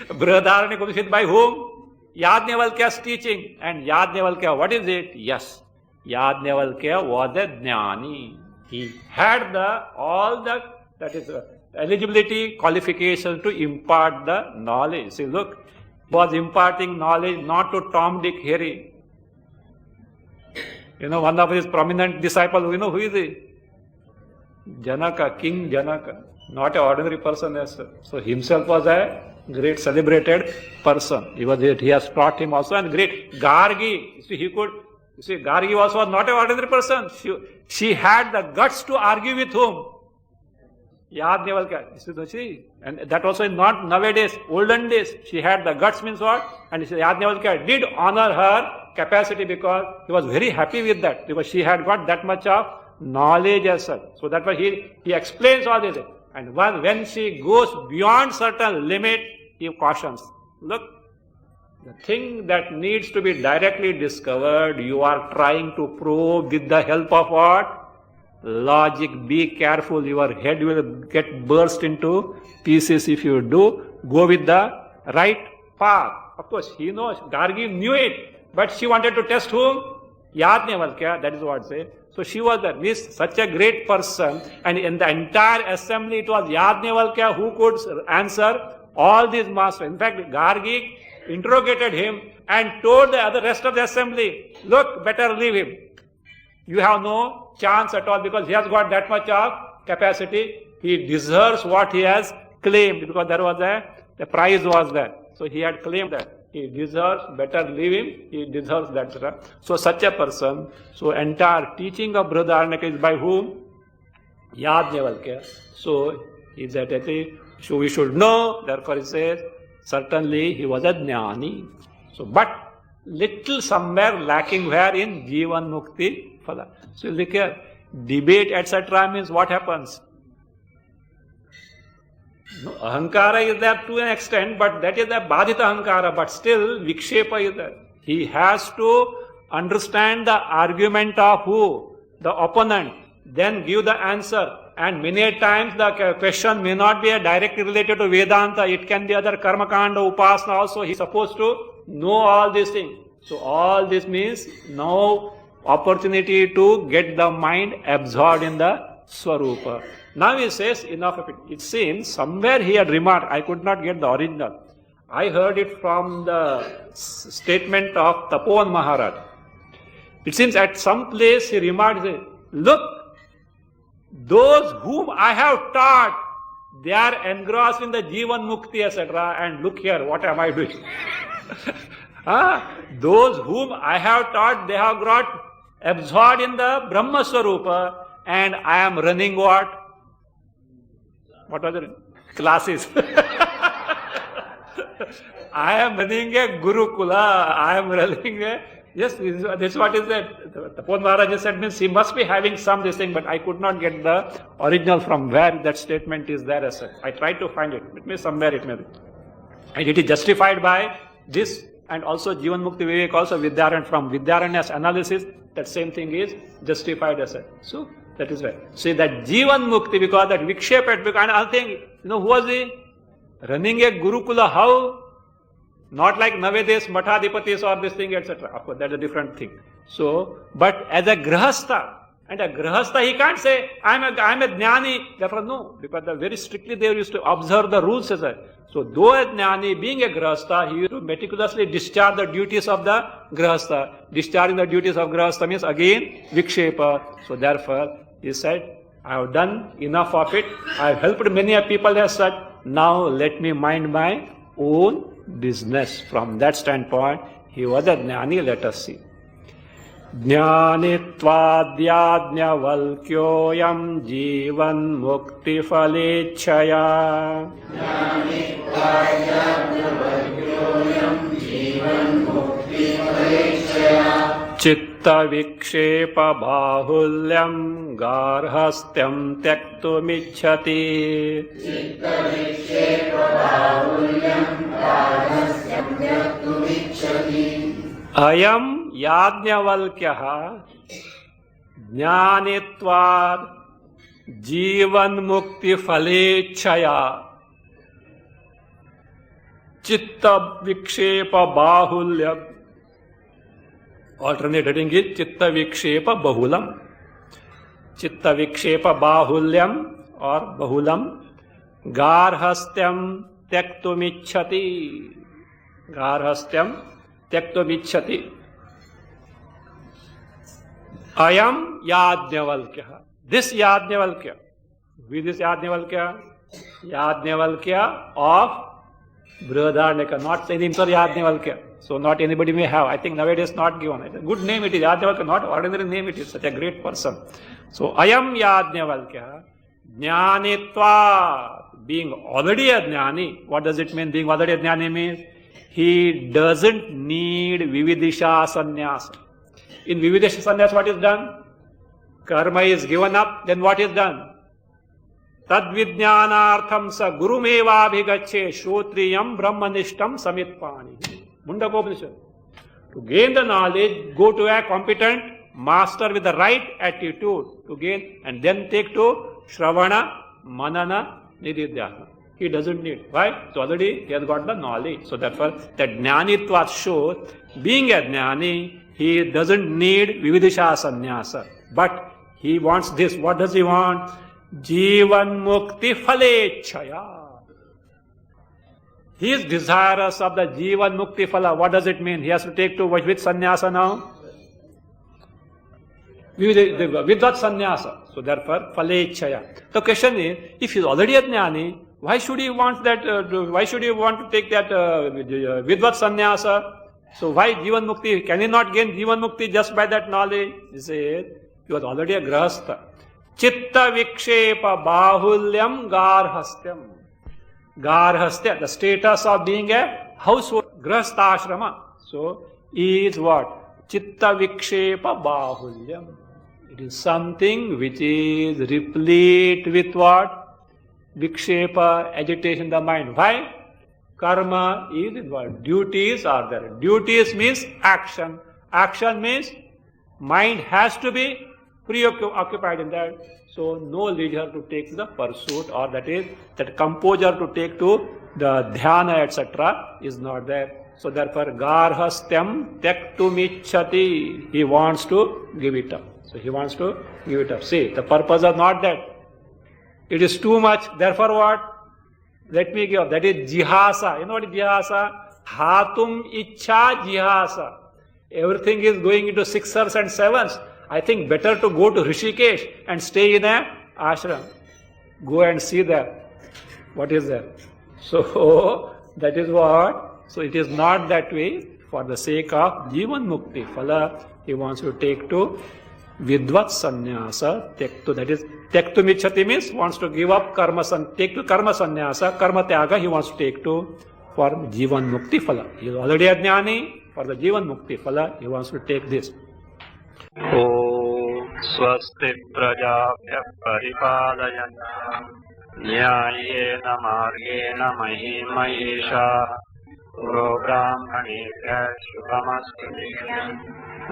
Brihadaranyaka Upanishad by whom? Yajnavalkya's teaching. And Yajnavalkya, what is it? Yes, Yajnavalkya was a jnani. He had all the eligibility, qualification to impart the knowledge. See, look, was imparting knowledge not to Tom, Dick, Harry. You know, one of his prominent disciples, you know who is he? Janaka, King Janaka. Not an ordinary person as such. So himself was a great celebrated person. He has taught him also, and great Gargi. Gargi also was not an ordinary person. She had the guts to argue with whom? Yajnavalkya. And that also is not nowadays, olden days. She had the guts means what? And Yajnavalkya did honor her capacity, because he was very happy with that, because she had got that much of knowledge as such. So that's why he explains all this. And when she goes beyond certain limit, he cautions. Look, the thing that needs to be directly discovered, you are trying to probe with the help of what? Logic. Be careful, your head will get burst into pieces if you do. Go with the right path. Of course, he knows, Gargi knew it, but she wanted to test whom? Yajnavalkya, that is what I say. So she was such a great person, and in the entire assembly it was Yajnavalkya who could answer all these masters. In fact, Gargi interrogated him and told the rest of the assembly, look, better leave him. You have no chance at all, because he has got that much of capacity. He deserves what he has claimed, because there was the prize was there. So he had claimed that. He deserves, better leave him, he deserves that. So such a person, so entire teaching of Brihadaranyaka is by whom? Yajnavalkya. So Is that it? So we should know. Therefore he says, certainly he was a jnani. So, but little somewhere lacking where in Jivan Mukti Phala. So look here, debate etc. means what happens? No, ahankara is there to an extent, but that is a badhita ahankara, but still vikshepa is there. He has to understand the argument of who? The opponent, then give the answer. And many times the question may not be directly related to Vedanta, it can be other karmakanda, upasana also. He is supposed to know all these things. So all this means now opportunity to get the mind absorbed in the Swarupa. Now he says enough of it. It seems somewhere he had remarked, I could not get the original. I heard it from the statement of Tapovan Maharaj. It seems at some place he remarked, look, those whom I have taught, they are engrossed in the Jivan Mukti etc. And look here, what am I doing? Those whom I have taught, they have got absorbed in the Brahma Swarupa, and I am running what? What are the classes? I am running a Gurukula. I am running a... Yes, this is what is that. Tapovan Maharaj said, means he must be having some this thing, but I could not get the original from where that statement is there as such. I tried to find it. It may somewhere it may be. And it is justified by this and also Jivan Mukti Vivek, also Vidyaranya. From Vidyaranya's analysis, that same thing is justified as such. So, that is why. See that Jivan Mukti, because that Vikshepa, because and I think, who was he? Running a Gurukula, how? Not like Navedes, Mathadipatis or this thing, etc. Of course, that's a different thing. So, but as a Grahastha, and a Grahastha, he can't say, I'm a Jnani. Therefore, no, because very strictly they used to observe the rules as well. So, though a Jnani, being a Grahastha, he used to meticulously discharge the duties of the Grahastha. Discharging the duties of Grahastha means again Vikshepa. So, therefore, he said, I have done enough of it. I have helped many people as such. Now, let me mind my own business. From that standpoint, he was a Jnani. Let us see. Jnanitvadyajnavalkyoyam jivan mukti phalechaya. Chitta vikshepa bahulyam garhastyam tyaktumichhati. Chitta vikshepa bahulyam garhastyam tyaktumichhati. Ayam yajnavalkyaha jnanitvad jivan mukti phalechaya. Chitta vikshepa bahulyam. Alternate heading is Chitta Vikshepa Bahulam. Chitta Vikshepa Bahulyam or Bahulam. Garhastyam Tyaktumichhati. Garhastyam Tyaktumichhati. Ayam Yajnavalkya. This Yajnavalkya. With this Yajnavalkya? Yajnavalkya of Brihadaranyaka. Not saying for Yajnavalkya. So not anybody may have. I think nowadays not given. It's a good name it is. Yajnavalkya, not ordinary name it is. Such a great person. So Ayam Yajnavalkya. Jnanitva. Being already a Jnani. What does it mean? Being already a Jnani means he doesn't need Vividisha Sannyasa. In Vividisha Sannyasa what is done? Karma is given up. Then what is done? Tadvidnyanartham sa gurumeva bhigache shotriyam brahmanishtam samitpani. Mundakopanishad. To gain the knowledge, go to a competent master with the right attitude to gain and then take to Shravana, Manana, Nididhyasana. He doesn't need. Why? So already he has got the knowledge. So therefore, that Jnanitva shows, being a Jnani, he doesn't need Vividisha Sannyasa. But he wants this. What does he want? Jivan Mukti Phalechaya. He is desirous of the Jivan Mukti Phala. What does it mean? He has to take to which sannyasa now? Vidvat sannyasa. So therefore, Phalechaya. The question is, if he is already a Jnani, why should he want that? Why should he want to take that Vidvat sannyasa? So why Jivan Mukti? Can he not gain Jivan Mukti just by that knowledge? He says, he was already a Grahastha. Chitta vikshepa bahulyam garhastyam. Garhastya, the status of being a household, grahastha. So, is what? Chitta vikshepa bahulyam. It is something which is replete with what? Vikshepa, agitation in the mind. Why? Karma is involved. Duties are there. Duties means action. Action means mind has to be preoccupied in that. So no leisure to take the pursuit, or that is that composure to take to the dhyana, etc. is not there. So therefore, garhastyam tektumichati. He wants to give it up. So he wants to give it up. See, the purpose is not that. It is too much. Therefore what? Let me give up. That is jihasa. You know what is jihasa? Hatum ichha jihasa. Everything is going into sixers and sevens. I think better to go to Rishikesh and stay in a ashram. Go and see there. What is there? So that is what. So it is not that way. For the sake of Jivan Mukti Phala, he wants to take to Vidvat Sannyasa. Tektu, that is Tektu Michati means wants to give up karma, take to karma sannyasa, karma tyaga he wants to take to for Jivan Mukti Phala. He is already a jnani. For the Jivan Mukti Phala, he wants to take this. Om Swasti Prajabhya Paripalayanta Nyayena Margena Mahimahesha Guru Brahmanebhya Shubhamastu Nityam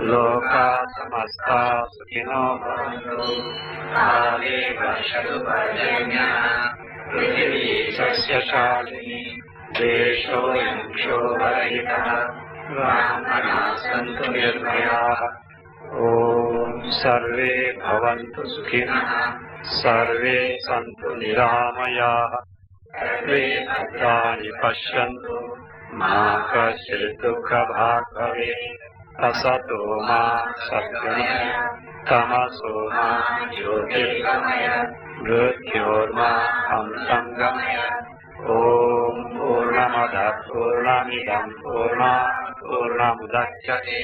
Loka Samasta Sukhino Bhavantu Kale Vashadu Bharjanya Prithvi Sasya Shalini Desho Yangsho Varhita Brahmana Santu Nirmaya Om Sarve Bhavantu Sukhina Sarve Santu Niramaya Sarve Bhadrani Pashyantu Ma Kashit Dukha Bhagave Asato Ma Satgamaya Tamaso Ma Jyotirgamaya Mrityorma Amsangamaya Om Purnamada Purnamidam Purnamudachyate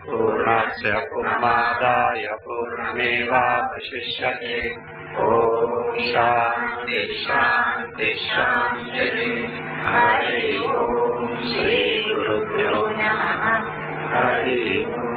Purnasya Purnamadaya Purnamevavashishyate Om Shanti Shanti Shanti Hari Om Shri Gurubhyo Namaha Hari Om